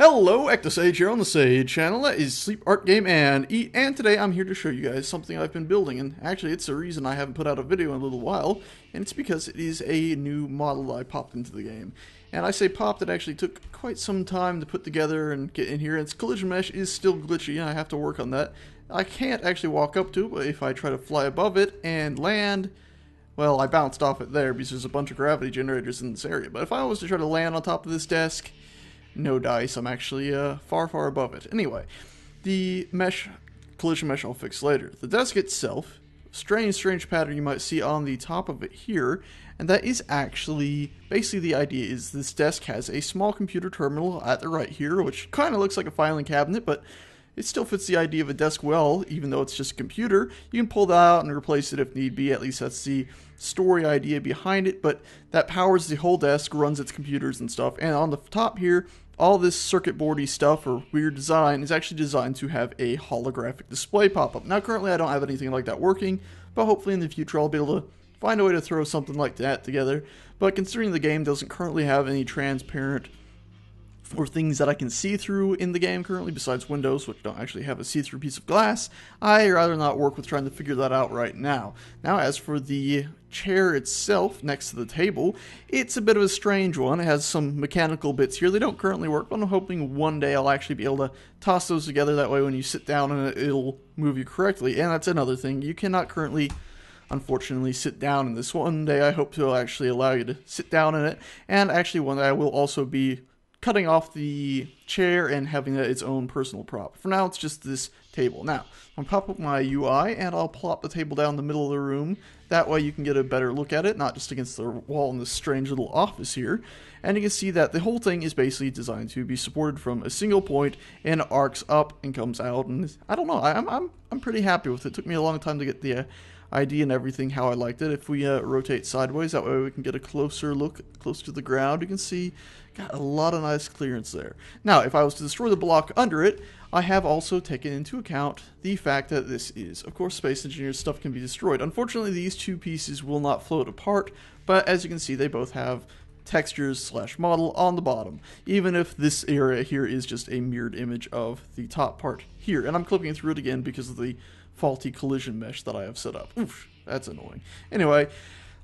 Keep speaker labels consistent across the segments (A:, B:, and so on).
A: Hello, Ectosage here on the Sage channel. That is Sleep, Art, Game, and Eat, and today I'm here to show you guys something I've been building, and actually it's the reason I haven't put out a video in a little while, and it's because it is a new model I popped into the game. And I say popped, it actually took quite some time to put together and get in here, and its collision mesh is still glitchy, and I have to work on that. I can't actually walk up to it, but if I try to fly above it and land, well, I bounced off it there because there's a bunch of gravity generators in this area, but if I was to try to land on top of this desk, no dice, I'm actually far above it. Anyway, the collision mesh I'll fix later. The desk itself, strange pattern you might see on the top of it here, and that is actually, basically the idea is this desk has a small computer terminal at the right here, which kind of looks like a filing cabinet, but it still fits the idea of a desk well, even though it's just a computer. You can pull that out and replace it if need be, at least that's the story idea behind it, but that powers the whole desk, runs its computers and stuff, and on the top here, all this circuit boardy stuff or weird design is actually designed to have a holographic display pop up. Now currently I don't have anything like that working, but hopefully in the future I'll be able to find a way to throw something like that together. But considering the game doesn't currently have any transparent or things that I can see through in the game currently, besides windows, which don't actually have a see-through piece of glass, I'd rather not work with trying to figure that out right now. Now, as for the chair itself next to the table, it's a bit of a strange one. It has some mechanical bits here. They don't currently work, but I'm hoping one day I'll actually be able to toss those together. That way when you sit down in it, it'll move you correctly. And that's another thing. You cannot currently, unfortunately, sit down in this. One day I hope to actually allow you to sit down in it. And actually one day I will also be cutting off the chair and having that its own personal prop. For now, it's just this table. Now, I'll pop up my UI and I'll plop the table down the middle of the room. That way you can get a better look at it, not just against the wall in this strange little office here. And you can see that the whole thing is basically designed to be supported from a single point and arcs up and comes out. And I don't know, I'm pretty happy with it. It took me a long time to get the idea and everything how I liked it. If we rotate sideways, that way we can get a closer look close to the ground. You can see got a lot of nice clearance there. Now, if I was to destroy the block under it, I have also taken into account the fact that this is, of course, Space Engineers, stuff can be destroyed. Unfortunately, these two pieces will not float apart, but as you can see, they both have textures / model on the bottom, even if this area here is just a mirrored image of the top part here. And I'm clipping through it again because of the faulty collision mesh that I have set up. Oof, that's annoying. Anyway,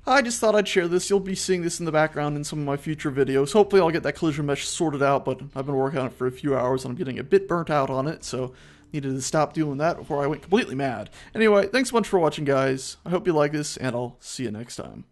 A: I just thought I'd share this. You'll be seeing this in the background in some of my future videos. Hopefully I'll get that collision mesh sorted out, but I've been working on it for a few hours and I'm getting a bit burnt out on it, so needed to stop doing that before I went completely mad. Anyway, thanks so much for watching, guys. I hope you like this, and I'll see you next time.